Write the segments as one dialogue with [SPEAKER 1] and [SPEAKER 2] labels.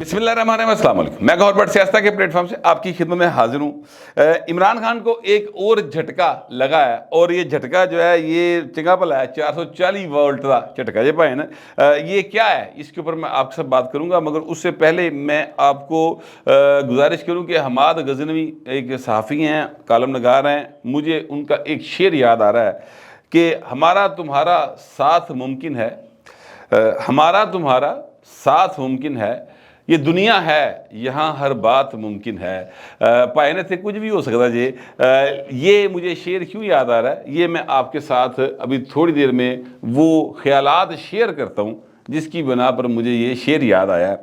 [SPEAKER 1] بسم اللہ الرحمن الرحیم، السلام علیکم۔ میں گور بٹ سیاستہ کے پلیٹ فارم سے آپ کی خدمت میں حاضر ہوں۔ عمران خان کو ایک اور جھٹکا لگا ہے، اور یہ جھٹکا جو ہے یہ چنگا بھلا ہے، 440 وولٹ کا جھٹکا یہ پائے نا۔ یہ کیا ہے اس کے اوپر میں آپ کے ساتھ بات کروں گا، مگر اس سے پہلے میں آپ کو گزارش کروں کہ حماد غزنوی ایک صحافی ہیں، کالم نگار ہیں، مجھے ان کا ایک شعر یاد آ رہا ہے کہ ہمارا تمہارا ساتھ ممکن ہے، ہمارا تمہارا ساتھ ممکن ہے، یہ دنیا ہے یہاں ہر بات ممکن ہے۔ پائنے سے کچھ بھی ہو سکتا جی۔ یہ مجھے شعر کیوں یاد آ رہا ہے، یہ میں آپ کے ساتھ ابھی تھوڑی دیر میں وہ خیالات شیئر کرتا ہوں جس کی بنا پر مجھے یہ شعر یاد آیا۔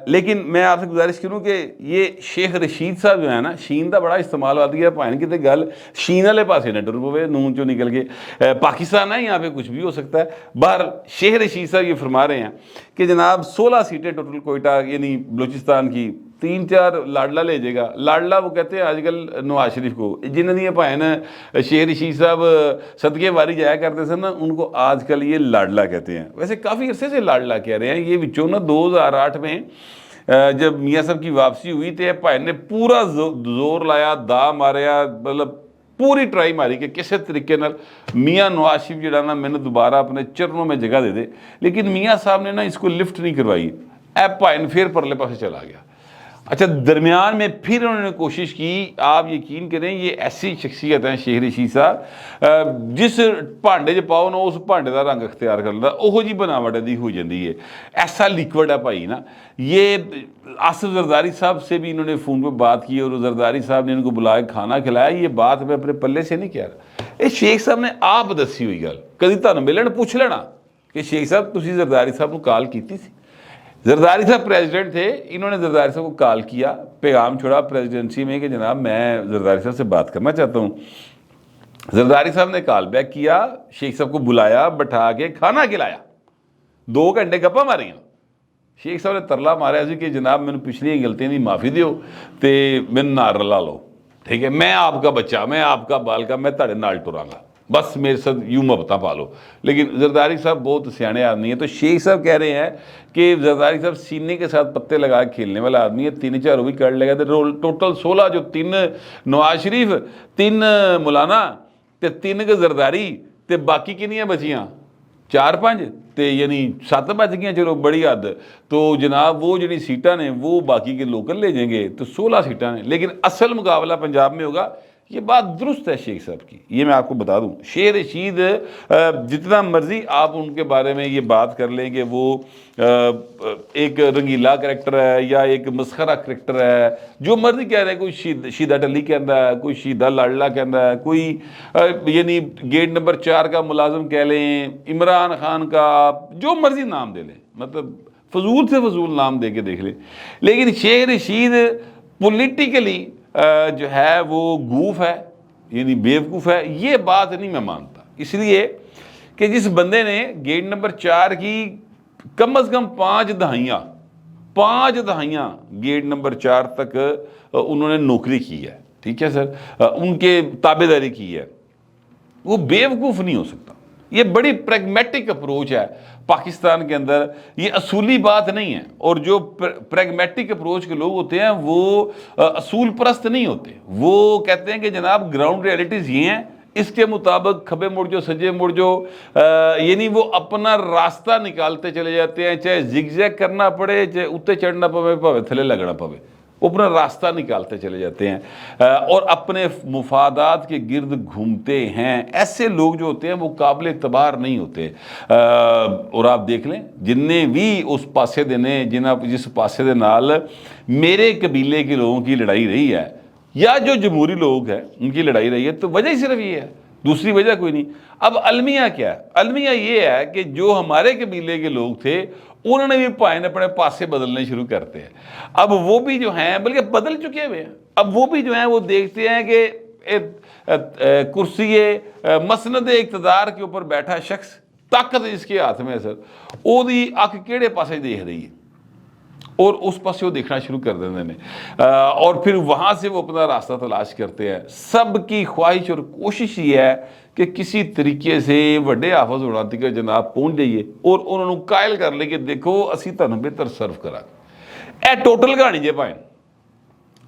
[SPEAKER 1] لیکن میں آپ سے گزارش کروں کہ یہ شیخ رشید صاحب جو ہے نا، شین دا بڑا استعمال آتی ہے پائن کی تے گل شین والے پاسے نہ ٹر پوے، نون چوں نکل کے پاکستان ہے، یہاں پہ کچھ بھی ہو سکتا ہے۔ بہر شیخ رشید صاحب یہ فرما رہے ہیں کہ جناب 16 سیٹیں ٹوٹل کوئٹہ یعنی بلوچستان کی، 3-4 لاڈلا لے جائے گا۔ لاڈلا وہ کہتے ہیں آج کل نواز شریف کو، جنہوں نے پائن شیخ رشید صاحب صدقے واری جایا کرتے تھے نا، ان کو آج کل یہ لاڈلا کہتے ہیں۔ ویسے کافی عرصے سے لاڈلا کہہ رہے ہیں یہ بچوں نا۔ 2008 میں جب میاں صاحب کی واپسی ہوئی تھے، پائن نے پورا زور لایا، دا ماریا، مطلب پوری ٹرائی ماری کہ کسی طریقے نال میاں نواز شریف جڑا نا میں نے دوبارہ اپنے چرنوں میں جگہ دے دے، لیکن میاں صاحب نے نا اس کو لفٹ نہیں کروائی۔ ایپ پائن پھر پرلے پاسے چلا گیا۔ اچھا، درمیان میں پھر انہوں نے کوشش کی۔ آپ یقین کریں یہ ایسی شخصیت ہیں شیخ رشید صاحب، جس بھانڈے چ پاؤ نا اس بھانڈے کا رنگ اختیار کر لیتا، اوہو جی بناوٹ دی ہو جاتی ہے، ایسا لیکوڈ ہے بھائی نا۔ یہ آصف زرداری صاحب سے بھی انہوں نے فون پہ بات کی اور زرداری صاحب نے ان کو بلایا کھانا کھلایا۔ یہ بات میں اپنے پلے سے نہیں کہہ رہا، یہ شیخ صاحب نے آپ دسی ہوئی گل، کدی تانوں ملن پوچھ لینا کہ شیخ صاحب تسی زرداری صاحب کو کال کیتی سی۔ زرداری صاحب پریزیڈنٹ تھے، انہوں نے زرداری صاحب کو کال کیا، پیغام چھوڑا پریزیڈنسی میں کہ جناب میں زرداری صاحب سے بات کرنا چاہتا ہوں۔ زرداری صاحب نے کال بیک کیا، شیخ صاحب کو بلایا، بٹھا کے کھانا کھلایا، 2 گھنٹے گپا ماریاں۔ شیخ صاحب نے ترلا ماریا سی کہ جناب میں نے پچھلی غلطیاں دی معافی دیو تے میں نال رلا لو، ٹھیک ہے، میں آپ کا بچہ، میں آپ کا بال کا، میں تاڑے نال ٹراں گا، بس میرے ساتھ یوں محبتاں پالو۔ لیکن زرداری صاحب بہت سیانے آدمی ہیں، تو شیخ صاحب کہہ رہے ہیں کہ زرداری صاحب سینے کے ساتھ پتے لگا کے کھیلنے والا آدمی ہے، 3-4 بھی کر لے گا تو ٹوٹل 16 جو 3 نواز شریف، 3 مولانا تے 3 کے زرداری تے باقی کنیاں بچیاں 4-5 تے یعنی 7 بچ گئیں، چلو بڑی حد۔ تو جناب وہ جنہی سیٹاں نے وہ باقی کے لوکل لے جائیں گے، تو 16 سیٹاں نے، لیکن اصل مقابلہ پنجاب میں ہوگا۔ یہ بات درست ہے شیخ صاحب کی، یہ میں آپ کو بتا دوں۔ شیخ رشید جتنا مرضی آپ ان کے بارے میں یہ بات کر لیں کہ وہ ایک رنگیلا کریکٹر ہے یا ایک مسخرہ کریکٹر ہے، جو مرضی کہہ رہے ہیں، کوئی شیدہ ٹلی کہندا ہے، کوئی شیدہ لاڈلا کہندا ہے، کوئی یعنی گیٹ نمبر 4 کا ملازم کہہ لیں، عمران خان کا جو مرضی نام دے لیں، مطلب فضول سے فضول نام دے کے دیکھ لیں، لیکن شیخ رشید پولیٹیکلی جو ہے وہ گوف ہے، یعنی بیوقوف ہے، یہ بات نہیں میں مانتا۔ اس لیے کہ جس بندے نے گیٹ نمبر 4 کی کم از کم 5 دہائیاں گیٹ نمبر 4 تک انہوں نے نوکری کی ہے، ٹھیک ہے سر، ان کے تابع داری کی ہے، وہ بیوقوف نہیں ہو سکتا۔ یہ بڑی پریگمیٹک اپروچ ہے پاکستان کے اندر، یہ اصولی بات نہیں ہے، اور جو پریگمیٹک اپروچ کے لوگ ہوتے ہیں وہ اصول پرست نہیں ہوتے، وہ کہتے ہیں کہ جناب گراؤنڈ ریئلٹیز یہ ہیں، اس کے مطابق کھبے مڑ جو سجے مڑ جو، یعنی وہ اپنا راستہ نکالتے چلے جاتے ہیں، چاہے زگ زیگ کرنا پڑے، چاہے اوتے چڑھنا پوے، پاوے تھلے لگنا پوے، وہ اپنا راستہ نکالتے چلے جاتے ہیں اور اپنے مفادات کے گرد گھومتے ہیں۔ ایسے لوگ جو ہوتے ہیں وہ قابل اعتبار نہیں ہوتے۔ اور آپ دیکھ لیں جن نے بھی اس پاسے دینے، جس پاسے دے نال میرے قبیلے کے لوگوں کی لڑائی رہی ہے یا جو جمہوری لوگ ہیں ان کی لڑائی رہی ہے، تو وجہ ہی صرف یہ ہے، دوسری وجہ کوئی نہیں۔ اب المیہ کیا ہے؟ المیہ یہ ہے کہ جو ہمارے قبیلے کے لوگ تھے انہوں نے بھی پائن اپنے پاسے بدلنے شروع کرتے ہیں۔ اب وہ بھی جو ہیں بلکہ بدل چکے ہوئے ہیں، اب وہ بھی جو ہیں وہ دیکھتے ہیں کہ کرسی مسند اقتدار کے اوپر بیٹھا شخص، طاقت جس کے ہاتھ میں ہے سر، وہ دی اکھ کیڑے پاسے دیکھ رہی ہے اور اس پاسے وہ دیکھنا شروع کر دیتے ہیں، اور پھر وہاں سے وہ اپنا راستہ تلاش کرتے ہیں۔ سب کی خواہش اور کوشش یہ ہے کہ کسی طریقے سے وڈے حافظ ہونا تک جناب پہنچ جائیے اور انہوں نے قائل کر لے کہ دیکھو اسی تنہوں بہتر سرو کرا۔ اے ٹوٹل کہانی جے پائیں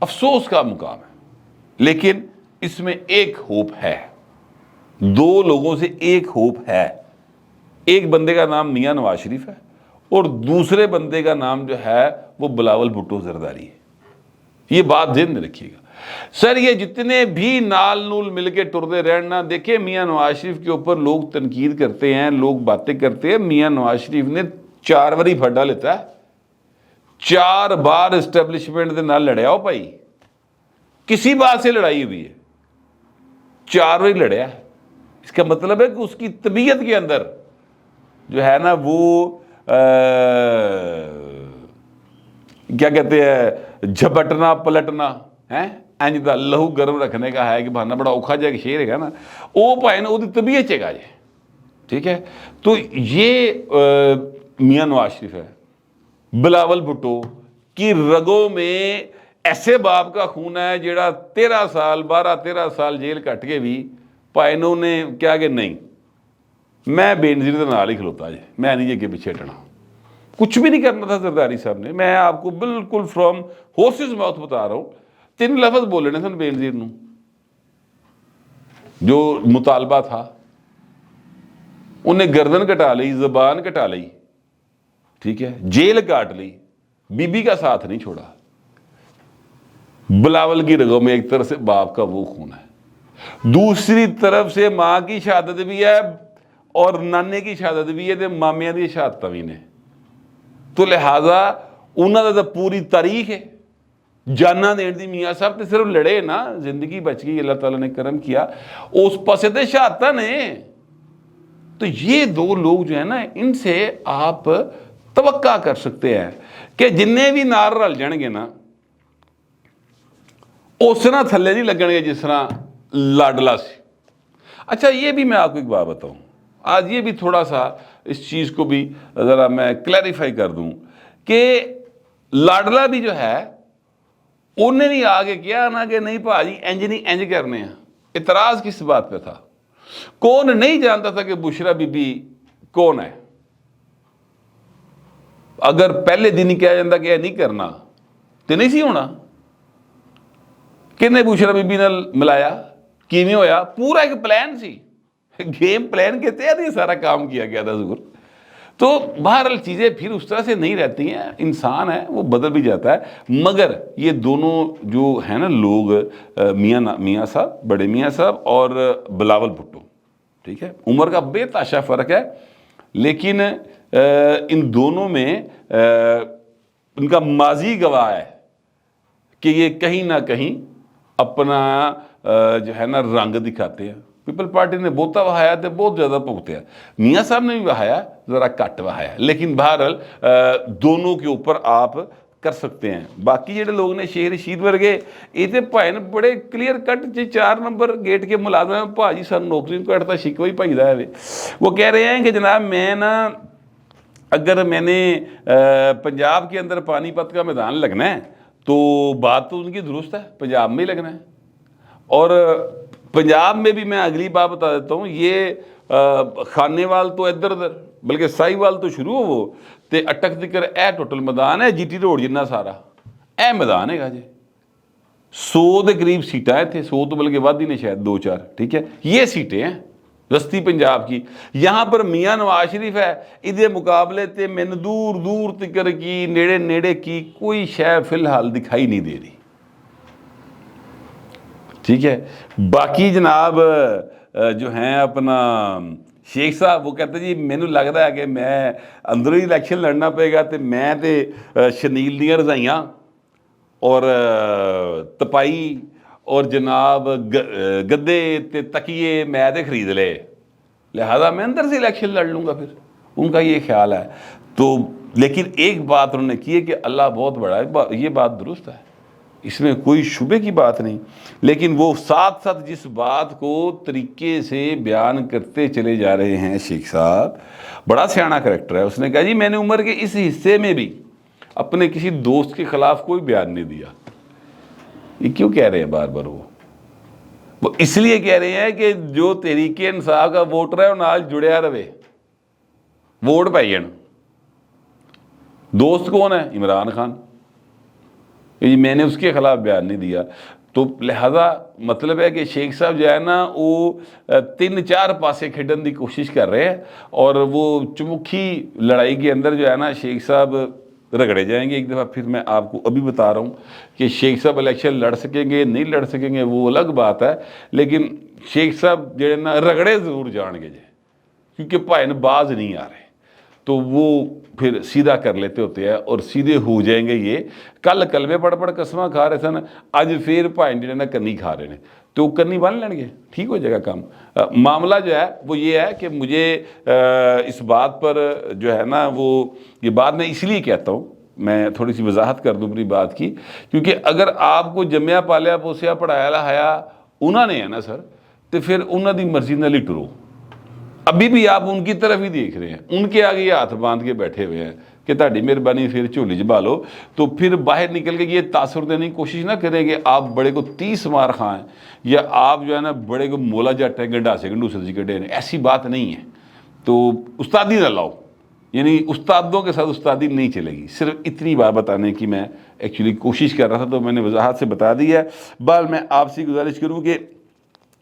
[SPEAKER 1] افسوس کا مقام ہے، لیکن اس میں ایک ہوپ ہے، دو لوگوں سے ایک ہوپ ہے۔ ایک بندے کا نام میاں نواز شریف ہے اور دوسرے بندے کا نام جو ہے وہ بلاول بھٹو زرداری ہے۔ یہ بات ذہن میں رکھیے گا سر، یہ جتنے بھی نال نول مل کے ٹردے رہنا، دیکھیں میاں نواز شریف کے اوپر لوگ تنقید کرتے ہیں، لوگ باتیں کرتے ہیں، میاں نواز شریف نے 4 واری پھڈا لیتا ہے، 4 بار اسٹیبلشمنٹ دے نال لڑیا ہو بھائی، کسی بات سے لڑائی ہوئی ہے، 4 واری لڑیا ہے۔ اس کا مطلب ہے کہ اس کی طبیعت کے اندر جو ہے نا وہ کیا کہتے ہیں جھپٹنا پلٹنا ہے، انج دا لہو گرم رکھنے کا ہے کہ بہانا بڑا اوکھا جائے کہ شیر ہے نا، وہ پائے نا وہ طبیعت چاہے جائے، ٹھیک ہے۔ تو یہ میاں نواز شریف ہے، بلاول بھٹو کی رگوں میں ایسے باپ کا خون ہے جیڑا 13 سال 12-13 سال جیل کٹ کے بھی پائنوں نے کیا کہ نہیں میں بے نظیر دے نال ہی کھلوتا جی، میں نہیں جے کے پیچھے ہٹنا، کچھ بھی نہیں کرنا تھا زرداری صاحب نے۔ میں آپ کو بالکل فرام ہورسز ماؤتھ بتا رہا ہوں، 3 لفظ بولنے سن بے نظیر نو، جو مطالبہ تھا انہیں گردن کٹا لی، زبان کٹا لی، ٹھیک ہے، جیل کاٹ لی، بی بی کا ساتھ نہیں چھوڑا۔ بلاول کی رگوں میں ایک طرف سے باپ کا وہ خون ہے، دوسری طرف سے ماں کی شہادت بھی ہے اور نانے کی شہادت بھی ہے، تے مامیاں دی شہادت بھی نے، تو لہذا انہوں نے پوری تاریخ ہے جانا دین دی۔ میاں صاحب تے صرف لڑے نا، زندگی بچ گئی، اللہ تعالیٰ نے کرم کیا، اس پسے تے شہادتاں نے۔ تو یہ 2 لوگ جو ہے نا، ان سے آپ توقع کر سکتے ہیں کہ جننے بھی نار رل جان گے نا اس طرح تھلے نہیں لگن گے جس طرح لاڈلا سی۔ اچھا یہ بھی میں آپ کو ایک بات بتاؤں، آج یہ بھی تھوڑا سا اس چیز کو بھی ذرا میں کلیریفائی کر دوں کہ لاڈلا بھی جو ہے انہیں نہیں آگے کیا نا کہ نہیں بھاجی انج نہیں انج کرنے ہیں۔ اعتراض کس بات پہ تھا؟ کون نہیں جانتا تھا کہ بشرا بی بی کون ہے؟ اگر پہلے دن ہی کہا جاتا کہ یہ نہیں کرنا تو نہیں سی ہونا۔ کنے بشرا بی بی نے ملایا، کیویں ہویا؟ پورا ایک پلان سی، گیم پلان کے تحت یہ سارا کام کیا گیا تھا ضرور۔ تو بہرحال چیزیں پھر اس طرح سے نہیں رہتی ہیں، انسان ہے وہ بدل بھی جاتا ہے۔ مگر یہ دونوں جو ہیں نا لوگ، میاں صاحب، بڑے میاں صاحب اور بلاول بھٹو، ٹھیک ہے، عمر کا بے تحاشا فرق ہے، لیکن ان دونوں میں ان کا ماضی گواہ ہے کہ یہ کہیں نہ کہیں اپنا جو ہے نا رنگ دکھاتے ہیں۔ پیپل پارٹی نے بہتا وہایا تو بہت زیادہ بھگتے ہیں، میاں صاحب نے بھی وہایا ذرا کٹ وہایا، لیکن بہرحال دونوں کے اوپر آپ کر سکتے ہیں۔ باقی جڑے لوگ نے شیر رشید ورگے یہ تو بھائی بڑے کلیئر کٹ جی 4 نمبر گیٹ کے ملازم ہیں، بھاجی سن نوکری کو کٹتا شکوہ ہی بھائی ہے۔ وہ کہہ رہے ہیں کہ جناب میں نا اگر میں نے پنجاب کے اندر پانی پت کا میدان لگنا ہے تو بات تو ان کی درست ہے، پنجاب میں ہی لگنا ہے۔ اور پنجاب میں بھی میں اگلی بات بتا دیتا ہوں، یہ خانے وال تو ادھر ادھر بلکہ سائی وال تو شروع ہو وہ تے اٹک تکر اے ٹوٹل میدان ہے، جی ٹی روڈ جنہ سارا اے میدان ہے گا جی، 100 کے قریب سیٹیں تھے، 100 تو بلکہ ود ہی نے شاید 2-4، ٹھیک ہے، یہ سیٹیں ہیں رستی پنجاب کی۔ یہاں پر میاں نواز شریف ہے، ادھے مقابلے تے میں دور دور تکر کی نیڑے نیڑے کی کوئی شے فی الحال دکھائی نہیں دے رہی، ٹھیک ہے۔ باقی جناب جو ہیں اپنا شیخ صاحب وہ کہتے جی مینو لگ رہا ہے کہ میں اندروں ہی الیکشن لڑنا پے گا، تے میں تے شنیل دیاں رضائیاں اور تپائی اور جناب گدے تے تکیے میں تے خرید لے، لہذا میں اندر سے الیکشن لڑ لوں گا۔ پھر ان کا یہ خیال ہے۔ تو لیکن ایک بات انہوں نے کی ہے کہ اللہ بہت بڑا ہے، یہ بات درست ہے، اس میں کوئی شبے کی بات نہیں، لیکن وہ ساتھ ساتھ جس بات کو طریقے سے بیان کرتے چلے جا رہے ہیں شیخ صاحب، بڑا سیاںا کریکٹر ہے۔ اس نے کہا جی میں نے عمر کے اس حصے میں بھی اپنے کسی دوست کے خلاف کوئی بیان نہیں دیا۔ یہ کیوں کہہ رہے ہیں بار بار؟ وہ اس لیے کہہ رہے ہیں کہ جو تحریک انصاف کا ووٹر ہے وہ نال جڑیا رہے، ووٹ پائی جان۔ دوست کون ہے؟ عمران خان۔ یہ میں نے اس کے خلاف بیان نہیں دیا. تو لہذا مطلب ہے کہ شیخ صاحب جو ہے نا وہ 3-4 پاسے کھیڈن دی کوشش کر رہے ہیں, اور وہ چمکھی لڑائی کے اندر جو ہے نا شیخ صاحب رگڑے جائیں گے. ایک دفعہ پھر میں آپ کو ابھی بتا رہا ہوں کہ شیخ صاحب الیکشن لڑ سکیں گے نہیں لڑ سکیں گے وہ الگ بات ہے, لیکن شیخ صاحب جو ہے نا رگڑے ضرور جان گے جے, کیونکہ پائن باز نہیں آ رہے تو وہ پھر سیدھا کر لیتے ہوتے ہیں اور سیدھے ہو جائیں گے. یہ کل کلمے پڑھ پڑھ قسمہ کھا رہے سن, اج پھر پائن جو ہے نا کنی کھا رہے ہیں, تو کنی بن لیں گے, ٹھیک ہو جائے گا کام. معاملہ جو ہے وہ یہ ہے کہ مجھے اس بات پر جو ہے نا وہ یہ بات میں اس لیے کہتا ہوں, میں تھوڑی سی وضاحت کر دوں اپنی بات کی, کیونکہ اگر آپ کو جمیا پالیا پوسیا پڑھایا لہایا انہوں نے ہے نا سر, تو پھر انہوں دی مرضی نال ہی ٹرو. ابھی بھی آپ ان کی طرف ہی دیکھ رہے ہیں, ان کے آگے یہ ہاتھ باندھ کے بیٹھے ہوئے ہیں کہ تہاڈی مہربانی پھر جھولی جبا لو. تو پھر باہر نکل کے یہ تاثر دینے کی کوشش نہ کریں کہ آپ بڑے کو 30 مار خواہ ہیں, یا آپ جو ہے نا بڑے کو مولا جٹ ہیں گنڈاسے گنڈوسے جی کٹے ہیں. ایسی بات نہیں ہے. تو استادی نہ لاؤ, یعنی استادوں کے ساتھ استادی نہیں چلے گی. صرف اتنی بات بتانے کی میں ایکچولی کوشش کر رہا تھا, تو میں نے وضاحت سے بتا دی ہے. بال میں آپ سے گزارش کروں کہ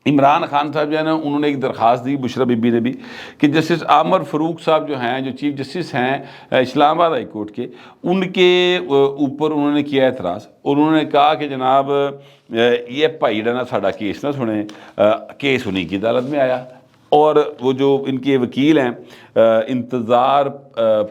[SPEAKER 1] عمران خان صاحب جو ہے نا انہوں نے ایک درخواست دی, بشرا بی بی نے بھی, کہ جسٹس عامر فاروق صاحب جو ہیں جو چیف جسٹس ہیں اسلام آباد ہائی کورٹ کے, ان کے اوپر انہوں نے کیا اعتراض, اور انہوں نے کہا کہ جناب یہ بھائی جڑا نا ساڈا کیس نہ سنے, کیس انہیں کی عدالت میں آیا. اور وہ جو ان کے وکیل ہیں انتظار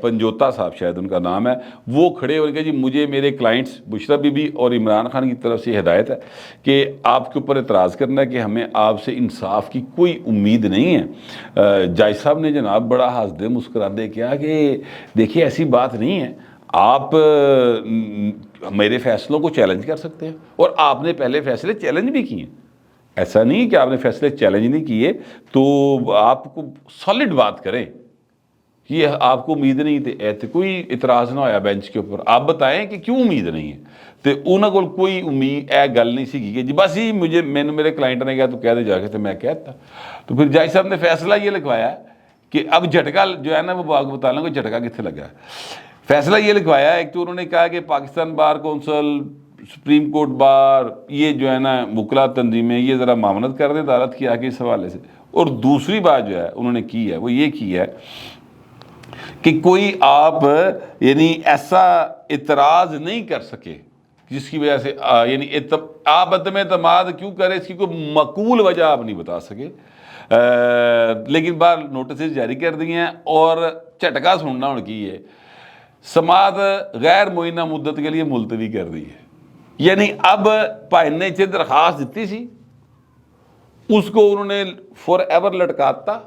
[SPEAKER 1] پنجوتا صاحب شاید ان کا نام ہے, وہ کھڑے ہو گئے جی مجھے میرے کلائنٹس بشرا بی بی اور عمران خان کی طرف سے ہدایت ہے کہ آپ کے اوپر اعتراض کرنا ہے کہ ہمیں آپ سے انصاف کی کوئی امید نہیں ہے. جج صاحب نے جناب بڑا ہنستے مسکراتے کیا کہ دیکھیے ایسی بات نہیں ہے, آپ میرے فیصلوں کو چیلنج کر سکتے ہیں, اور آپ نے پہلے فیصلے چیلنج بھی کیے ہیں. ایسا نہیں کہ آپ نے فیصلے چیلنج نہیں کیے, تو آپ کو سالڈ بات کریں یہ آپ کو امید نہیں تھی, کوئی اعتراض نہ ہویا بینچ کے اوپر, آپ بتائیں کہ کیوں امید نہیں ہے. تو انہوں کو کوئی امید گل نہیں سی کہ جی بس ہی مجھے میرے کلائنٹ نے کہا تو کہہ دے جا کے, تو میں کہتا. تو پھر جج صاحب نے فیصلہ یہ لکھوایا کہ اب جھٹکا جو ہے نا وہ باغ بتا لوں گا جھٹکا کتنے لگا ہے. فیصلہ یہ لکھوایا, ایک تو انہوں نے کہا کہ Pakistan bar council, supreme court bar, یہ جو ہے نا وکلا تنظیمیں یہ ذرا معاونت کر دیں عدالت کی آگے اس حوالے سے. اور دوسری بات جو ہے انہوں نے کی ہے وہ یہ کی ہے کہ کوئی آپ یعنی ایسا اعتراض نہیں کر سکے جس کی وجہ سے یعنی آپ عدم اعتماد کیوں کریں, اس کی کوئی معقول وجہ آپ نہیں بتا سکے. لیکن بار نوٹسز جاری کر دیے ہیں, اور جھٹکا سننا ان کی ہے سماعت غیر معینہ مدت کے لیے ملتوی کر دی ہے. یعنی اب بھائی نے جو درخواست دیتی سی اس کو انہوں نے فور ایور لٹکاتا,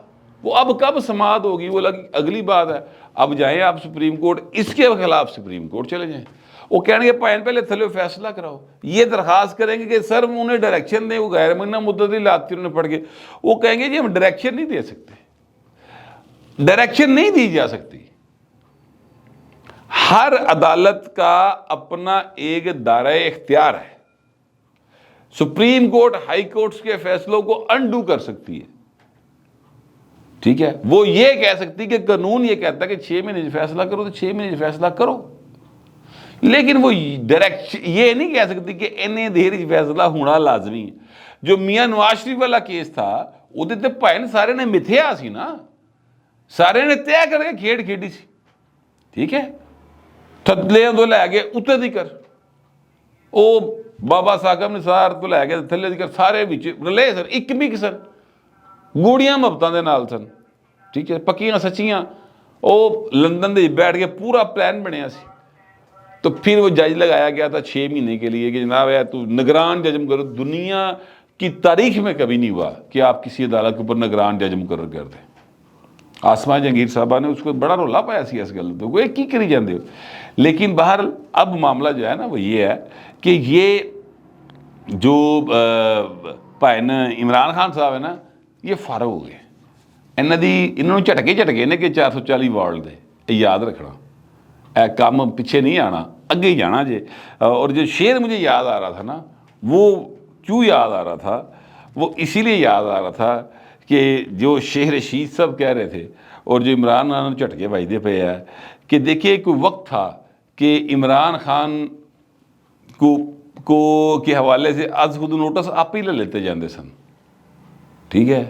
[SPEAKER 1] وہ اب کب سماعت ہوگی وہ اگلی بات ہے. اب جائیں آپ سپریم کورٹ, اس کے خلاف سپریم کورٹ چلے جائیں, وہ کہیں گے پائن پہلے تھلے فیصلہ کراؤ. یہ درخواست کریں گے کہ سر انہیں ڈائریکشن دیں, وہ غیر معینہ مدت لاتی انہوں نے پڑھ کے, وہ کہیں گے جی ہم ڈائریکشن نہیں دے سکتے, ڈائریکشن نہیں دی جا سکتی. ہر عدالت کا اپنا ایک دائرہ اختیار ہے. سپریم کورٹ ہائی کورٹس کے فیصلوں کو انڈو کر سکتی ہے, ٹھیک ہے. وہ یہ کہہ سکتی کہ قانون یہ کہتا ہے کہ 6 مہینے فیصلہ کرو تو 6 مہینے فیصلہ کرو, لیکن وہ ڈائریکٹ یہ نہیں کہہ سکتی کہ انہیں دیر فیصلہ ہونا لازمی ہے. جو میاں نواز شریف والا کیس تھا وہ تے بھائن سارے نے متھیا سی نا, سارے نے طے کر کے کھیڈ کھیڈی سی, ٹھیک ہے. تھلے تو لے گئے اتنے دی کر, وہ بابا صاحب نے سار تو لے گئے تھلے دی کر, سارے بچ رلے سن, ایک بھی سن گوڑیاں محبتوں دے نال سن, ٹھیک ہے, پکیاں سچیاں. وہ لندن دے بیٹھ کے پورا پلان بنیا سی. تو پھر وہ جج لگایا گیا تھا 6 مہینے کے لیے کہ جناب ہے تو نگران جج مقرر, دنیا کی تاریخ میں کبھی نہیں ہوا کہ آپ کسی عدالت کے اوپر نگران جج مقرر کر دیں. آسما جہانگیر صاحبہ نے اس کو بڑا رولا پایا سی اس گل, تو وہ کی کری جاندے ہو. لیکن باہر اب معاملہ جو ہے نا وہ یہ ہے کہ یہ جو بھائن عمران خان صاحب ہے نا یہ فارغ ہو گئے. انہوں نے جھٹکے نے کہ 440 وارڈ دے, یاد رکھنا اے کام پیچھے نہیں آنا, اگے ہی جانا جے. اور جو شعر مجھے یاد آ رہا تھا نا, وہ کیوں یاد آ رہا تھا, وہ اسی لیے یاد آ رہا تھا کہ جو شیخ رشید صاحب کہہ رہے تھے اور جو عمران خان جھٹکے بھائی دے پہ ہے کہ دیکھیے کوئی وقت تھا کہ عمران خان کے حوالے سے از خود نوٹس آپ ہی لے لیتے جاندے سن، ٹھیک ہے،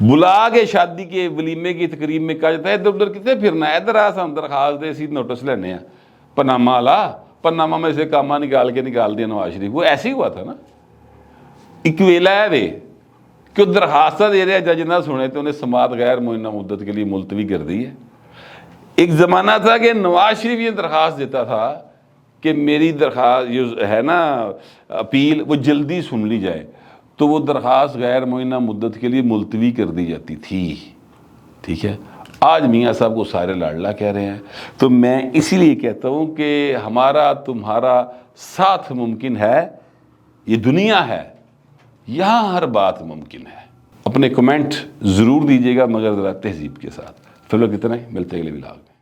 [SPEAKER 1] بلا کے شادی کے ولیمے کی تقریب میں کہا جاتا ہے ادھر ادھر کتنے پھرنا ہے، ادھر آ ہم درخواست دے سی نوٹس لینے ہیں، پنامہ لا، پنامہ میں سے کامہ نکال دیا نواز شریف، وہ ایسے ہی ہوا تھا نا، ایک ویلا ہے دے کہ وہ درخواستہ دے رہے جج نہ سنے تو انہیں سماعت غیر معینہ مدت کے لیے ملتوی کر دی ہے۔ ایک زمانہ تھا کہ نواز شریف یہ درخواست دیتا تھا کہ میری درخواست جو ہے نا اپیل وہ جلدی سن لی جائے، تو وہ درخواست غیر معینہ مدت کے لیے ملتوی کر دی جاتی تھی، ٹھیک ہے۔ آج میاں صاحب کو سارے لاڈلا کہہ رہے ہیں، تو میں اسی لیے کہتا ہوں کہ ہمارا تمہارا ساتھ ممکن ہے، یہ دنیا ہے، یہاں ہر بات ممکن ہے۔ اپنے کمنٹ ضرور دیجیے گا مگر ذرا تہذیب کے ساتھ۔ فی الوقت اتنا ہی، ملتے ہیں اگلے ولاگ میں۔